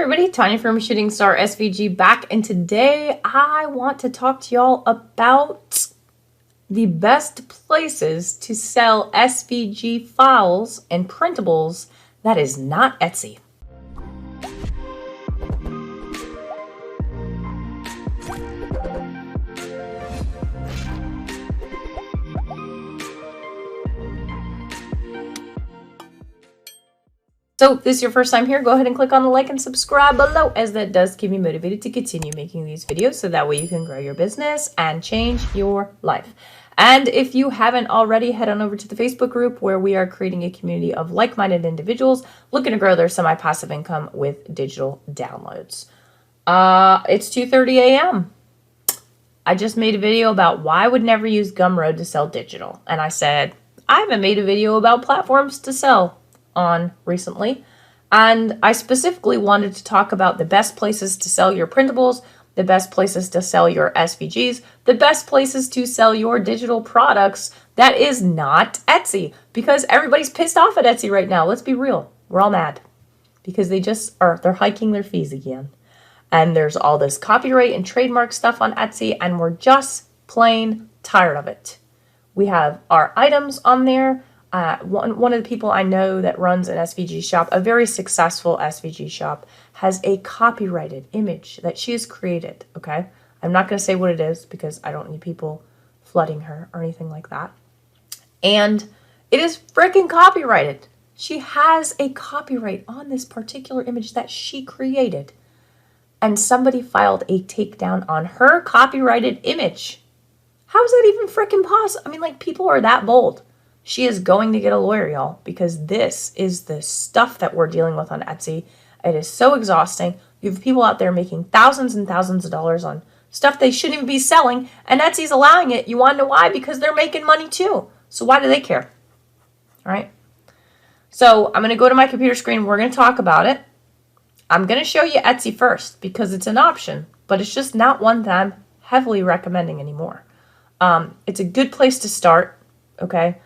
everybody, Tanya from ShootingStarSVG back, and today I want to talk to y'all about the best places to sell SVG files and printables that is not Etsy. So if this is your first time here, go ahead and click on the like and subscribe below, as that does keep me motivated to continue making these videos so that way you can grow your business and change your life. And if you haven't already, head on over to the Facebook group where we are creating a community of like-minded individuals looking to grow their semi-passive income with digital downloads. It's 2:30 a.m. I just made a video about why I would never use Gumroad to sell digital. And I said, I haven't made a video about platforms to sell on recently, and I specifically wanted to talk about the best places to sell your printables, the best places to sell your SVGs, the best places to sell your digital products that is not Etsy, because everybody's pissed off at Etsy right now. Let's be real, we're all mad because they're hiking their fees again, and there's all this copyright and trademark stuff on Etsy, and we're just plain tired of it. We have our items on there. One of the people I know that runs an SVG shop, a very successful SVG shop, has a copyrighted image that she has created, okay? I'm not going to say what it is because I don't need people flooding her or anything like that. And it is freaking copyrighted. She has a copyright on this particular image that she created. And somebody filed a takedown on her copyrighted image. How is that even freaking possible? I mean, like, people are that bold. She is going to get a lawyer, y'all, because this is the stuff that we're dealing with on Etsy. It is so exhausting. You have people out there making thousands and thousands of dollars on stuff they shouldn't even be selling, and Etsy's allowing it. You want to know why? Because they're making money too. So why do they care? All right. So I'm going to go to my computer screen. We're going to talk about it. I'm going to show you Etsy first because it's an option, but it's just not one that I'm heavily recommending anymore. It's a good place to start, okay?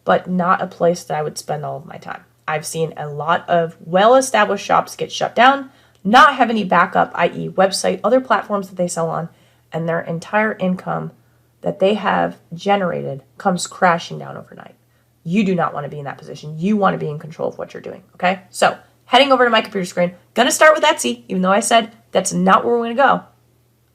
But not a place that I would spend all of my time. I've seen a lot of well-established shops get shut down, not have any backup, i.e. website, other platforms that they sell on, and their entire income that they have generated comes crashing down overnight. You do not want to be in that position. You want to be in control of what you're doing, okay? So, heading over to my computer screen, gonna start with Etsy, even though I said that's not where we're gonna go.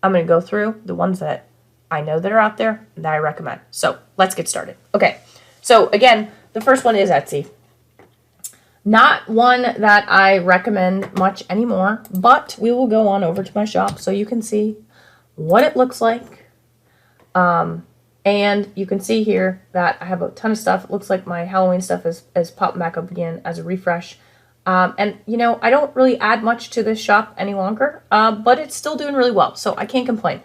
I'm gonna go through the ones that I know that are out there that I recommend. So, let's get started. Okay. So again, the first one is Etsy. Not one that I recommend much anymore, but we will go on over to my shop so you can see what it looks like. And you can see here that I have a ton of stuff. It looks like my Halloween stuff is popping back up again as a refresh. And you know, I don't really add much to this shop any longer, but it's still doing really well, so I can't complain.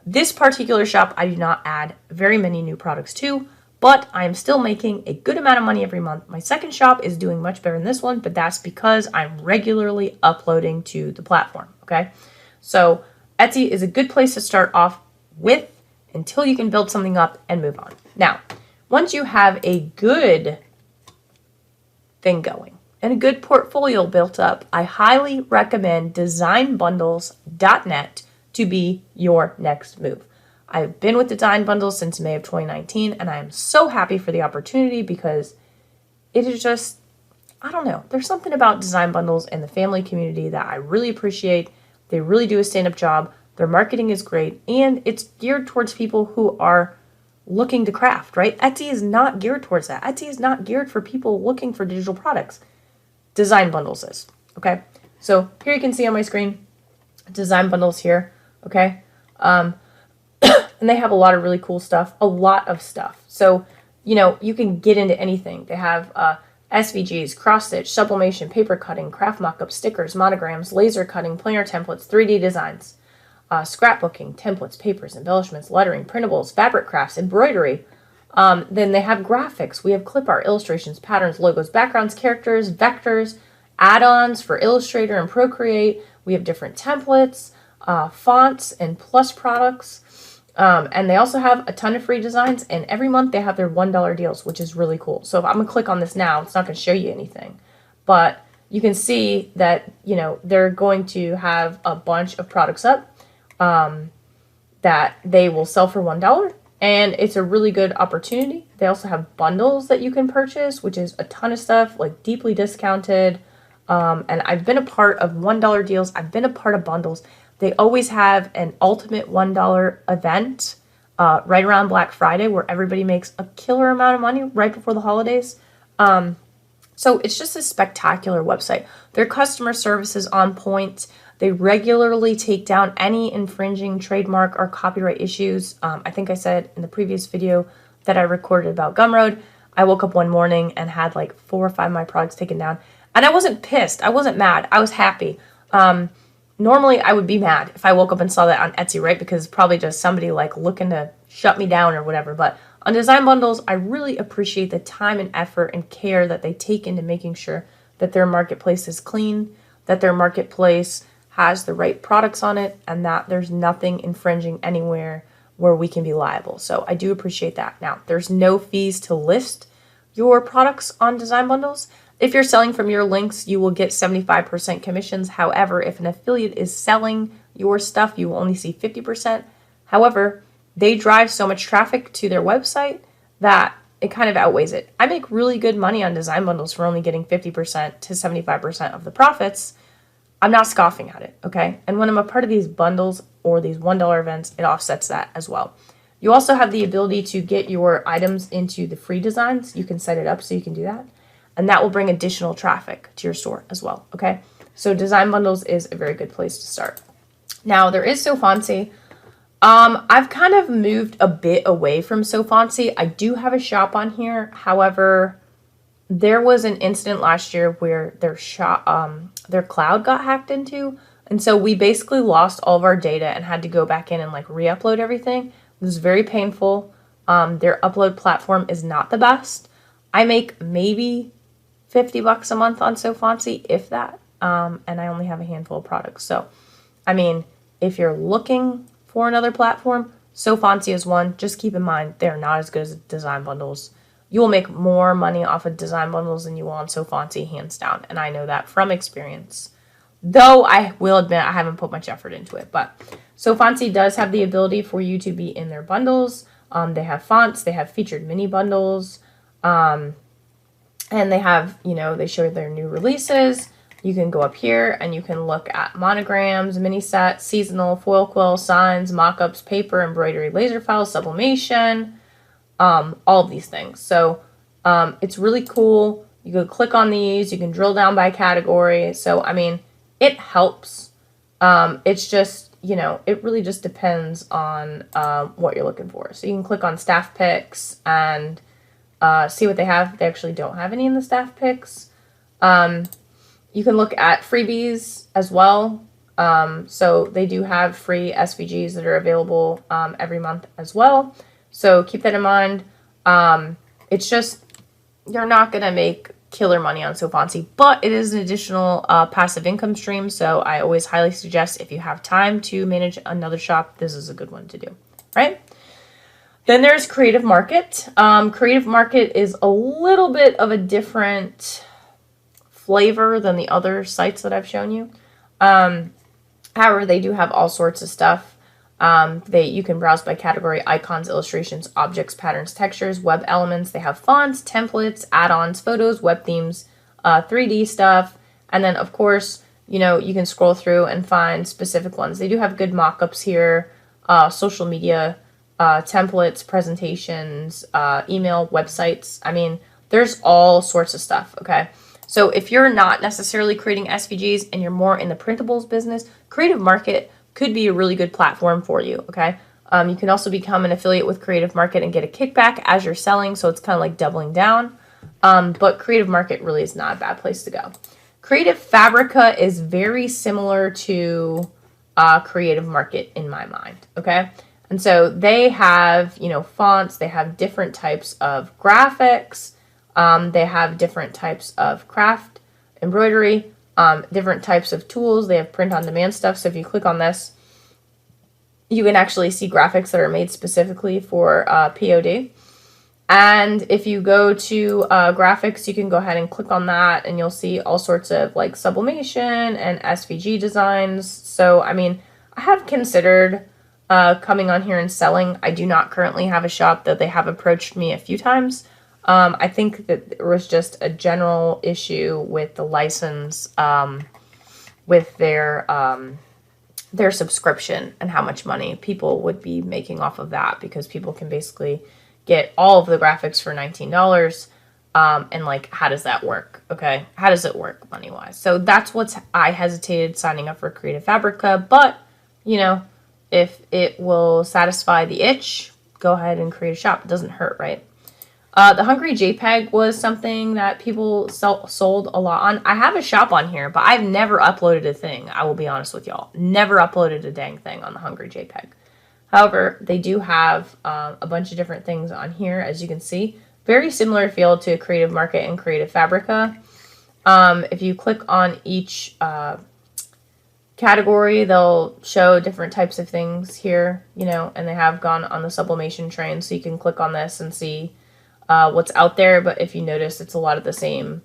This particular shop, I do not add very many new products to, but I am still making a good amount of money every month. My second shop is doing much better than this one, but that's because I'm regularly uploading to the platform, okay? So Etsy is a good place to start off with until you can build something up and move on. Now, once you have a good thing going and a good portfolio built up, I highly recommend designbundles.net to be your next move. I've been with Design Bundles since May of 2019, and I am so happy for the opportunity because it is just, I don't know, there's something about Design Bundles and the family community that I really appreciate. They really do a stand-up job. Their marketing is great, and it's geared towards people who are looking to craft, right? Etsy is not geared towards that. Etsy is not geared for people looking for digital products. Design Bundles is, okay? So here you can see on my screen, Design Bundles here, okay? And they have a lot of really cool stuff, a lot of stuff. So, you know, you can get into anything. They have SVGs, cross-stitch, sublimation, paper cutting, craft mock-ups, stickers, monograms, laser cutting, planar templates, 3D designs, scrapbooking, templates, papers, embellishments, lettering, printables, fabric crafts, embroidery. Then they have graphics. We have clip art, illustrations, patterns, logos, backgrounds, characters, vectors, add-ons for Illustrator and Procreate. We have different templates, fonts, and plus products. And they also have a ton of free designs, and every month they have their $1 deals, which is really cool. So if I'm going to click on this now, it's not going to show you anything. But you can see that, you know, they're going to have a bunch of products up that they will sell for $1. And it's a really good opportunity. They also have bundles that you can purchase, which is a ton of stuff, like deeply discounted. And I've been a part of $1 deals. I've been a part of bundles. They always have an ultimate $1 event right around Black Friday where everybody makes a killer amount of money right before the holidays. So it's just a spectacular website. Their customer service is on point. They regularly take down any infringing trademark or copyright issues. I think I said in the previous video that I recorded about Gumroad, I woke up one morning and had like 4 or 5 of my products taken down. And I wasn't pissed. I wasn't mad. I was happy. Normally, I would be mad if I woke up and saw that on Etsy, right? Because it's probably just somebody like looking to shut me down or whatever. But on design bundles, I really appreciate the time and effort and care that they take into making sure that their marketplace is clean, that their marketplace has the right products on it, and that there's nothing infringing anywhere where we can be liable. So I do appreciate that. Now, there's no fees to list your products on design bundles. If you're selling from your links, you will get 75% commissions. However, if an affiliate is selling your stuff, you will only see 50%. However, they drive so much traffic to their website that it kind of outweighs it. I make really good money on design bundles for only getting 50% to 75% of the profits. I'm not scoffing at it, okay? And when I'm a part of these bundles or these $1 events, it offsets that as well. You also have the ability to get your items into the free designs. You can set it up so you can do that. And that will bring additional traffic to your store as well, okay? So design bundles is a very good place to start. Now, there is SoFontsy. I've kind of moved a bit away from SoFontsy. I do have a shop on here. However, there was an incident last year where their cloud got hacked into. And so we basically lost all of our data and had to go back in and like re-upload everything. It was very painful. Their upload platform is not the best. I make maybe $50 a month on SoFontsy, if that. And I only have a handful of products. So, I mean, if you're looking for another platform, SoFontsy is one. Just keep in mind, they're not as good as design bundles. You will make more money off of design bundles than you will on SoFontsy, hands down. And I know that from experience. Though I will admit I haven't put much effort into it. But SoFontsy does have the ability for you to be in their bundles. They have fonts. They have featured mini bundles. And they have, you know, they show their new releases. You can go up here and you can look at monograms, mini sets, seasonal, foil quill, signs, mock-ups, paper, embroidery, laser files, sublimation, all of these things. So it's really cool. You can click on these. You can drill down by category. So, I mean, it helps. It's just, you know, it really just depends on what you're looking for. So you can click on staff picks and see what they have. They actually don't have any in the staff picks. You can look at freebies as well. So they do have free SVGs that are available every month as well. So keep that in mind. It's just, you're not going to make killer money on SoFontsy, but it is an additional passive income stream. So I always highly suggest, if you have time to manage another shop, this is a good one to do, right? Then there's Creative Market. Creative Market is a little bit of a different flavor than the other sites that I've shown you. However, they do have all sorts of stuff. You can browse by category: icons, illustrations, objects, patterns, textures, web elements. They have fonts, templates, add-ons, photos, web themes, 3D stuff. And then, of course, you know, you can scroll through and find specific ones. They do have good mock-ups here, social media, templates, presentations, email, websites. I mean, there's all sorts of stuff, okay? So if you're not necessarily creating SVGs and you're more in the printables business, Creative Market could be a really good platform for you, okay? You can also become an affiliate with Creative Market and get a kickback as you're selling, so it's kind of like doubling down. But Creative Market really is not a bad place to go. Creative Fabrica is very similar to Creative Market in my mind, okay? And so they have, you know, fonts, they have different types of graphics, they have different types of craft, embroidery, different types of tools. They have print-on-demand stuff. So if you click on this, you can actually see graphics that are made specifically for POD. And if you go to graphics, you can go ahead and click on that and you'll see all sorts of like sublimation and SVG designs. So, I mean, I have considered coming on here and selling. I do not currently have a shop, though they have approached me a few times. I think that there was just a general issue with the license with their subscription and how much money people would be making off of that, because people can basically get all of the graphics for $19. And like, how does that work? Okay. How does it work money wise? So that's I hesitated signing up for Creative Fabrica, but you know, if it will satisfy the itch, go ahead and create a shop. It doesn't hurt, right? The Hungry JPEG was something that people sold a lot on. I have a shop on here, but I've never uploaded a thing. I will be honest with y'all. Never uploaded a dang thing on the Hungry JPEG. However, they do have a bunch of different things on here, as you can see. Very similar feel to Creative Market and Creative Fabrica. If you click on each category, they'll show different types of things here, you know, and they have gone on the sublimation train, so you can click on this and see what's out there. But if you notice, it's a lot of the same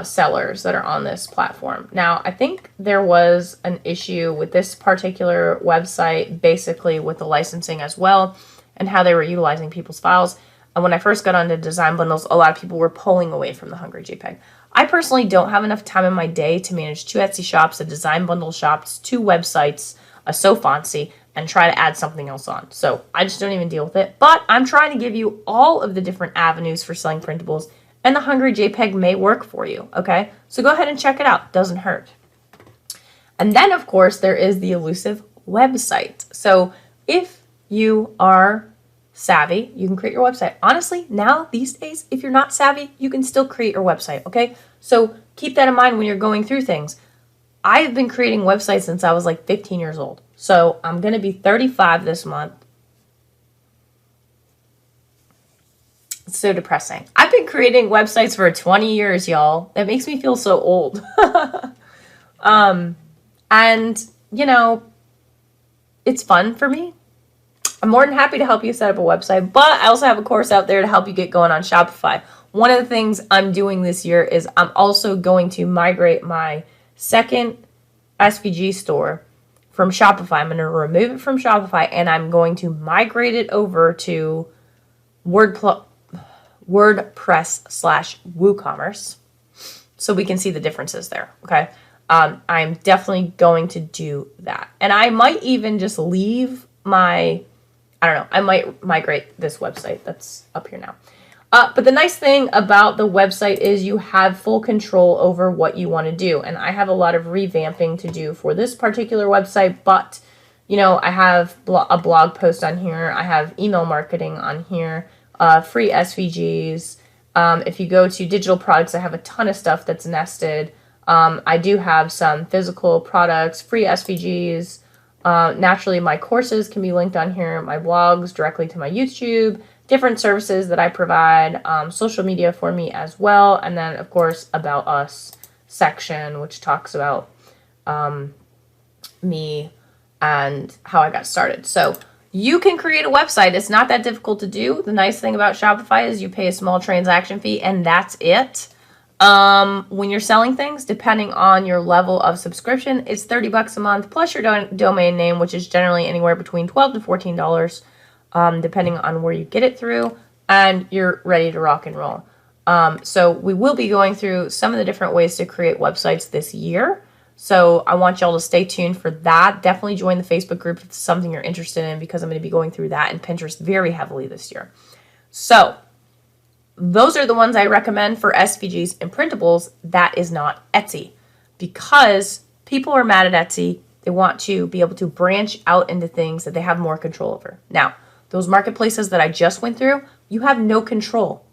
sellers that are on this platform. Now, I think there was an issue with this particular website, basically with the licensing as well, and how they were utilizing people's files. And when I first got onto design bundles, a lot of people were pulling away from the Hungry JPEG. I personally don't have enough time in my day to manage 2 Etsy shops, a design bundle shops, 2 websites, a SoFontsy, and try to add something else on. So I just don't even deal with it. But I'm trying to give you all of the different avenues for selling printables, and the Hungry JPEG may work for you, okay? So go ahead and check it out. Doesn't hurt. And then, of course, there is the elusive website. So if you are savvy, you can create your website. Honestly, now, these days, if you're not savvy, you can still create your website, okay? So keep that in mind when you're going through things. I've been creating websites since I was like 15 years old. So I'm going to be 35 this month. It's so depressing. I've been creating websites for 20 years, y'all. That makes me feel so old. And, you know, it's fun for me. I'm more than happy to help you set up a website, but I also have a course out there to help you get going on Shopify. One of the things I'm doing this year is I'm also going to migrate my second SVG store from Shopify. I'm going to remove it from Shopify and I'm going to migrate it over to WordPress/WooCommerce so we can see the differences there, okay? I'm definitely going to do that. And I might even just leave my, I don't know, I might migrate this website that's up here now. But the nice thing about the website is you have full control over what you want to do. And I have a lot of revamping to do for this particular website, but, you know, I have a blog post on here. I have email marketing on here, free SVGs. If you go to digital products, I have a ton of stuff that's nested. I do have some physical products, free SVGs. Naturally, my courses can be linked on here, my blogs directly to my YouTube, different services that I provide, social media for me as well, and then, of course, About Us section, which talks about me and how I got started. So you can create a website. It's not that difficult to do. The nice thing about Shopify is you pay a small transaction fee, and that's it. When you're selling things, depending on your level of subscription, it's $30 a month plus your domain name, which is generally anywhere between $12 to $14, depending on where you get it through, and you're ready to rock and roll. So we will be going through some of the different ways to create websites this year. So I want y'all to stay tuned for that. Definitely join the Facebook group if it's something you're interested in, because I'm going to be going through that and Pinterest very heavily this year. So those are the ones I recommend for SVGs and printables. That is not Etsy, because people are mad at Etsy. They want to be able to branch out into things that they have more control over. Now, those marketplaces that I just went through, you have no control.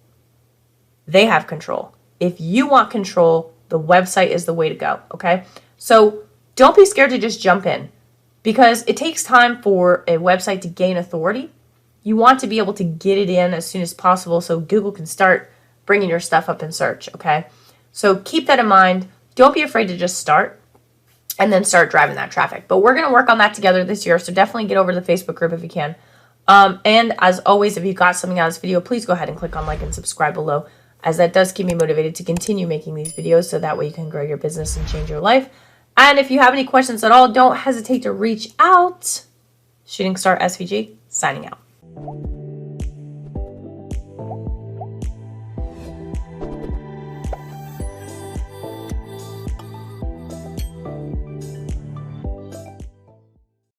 They have control. If you want control, the website is the way to go, okay? So don't be scared to just jump in, because it takes time for a website to gain authority. You want to be able to get it in as soon as possible so Google can start bringing your stuff up in search, okay? So keep that in mind. Don't be afraid to just start and then start driving that traffic. But we're going to work on that together this year, so definitely get over to the Facebook group if you can. And as always, if you got something out of this video, please go ahead and click on like and subscribe below, as that does keep me motivated to continue making these videos, so that way you can grow your business and change your life. And if you have any questions at all, don't hesitate to reach out. ShootingStarSVG, signing out.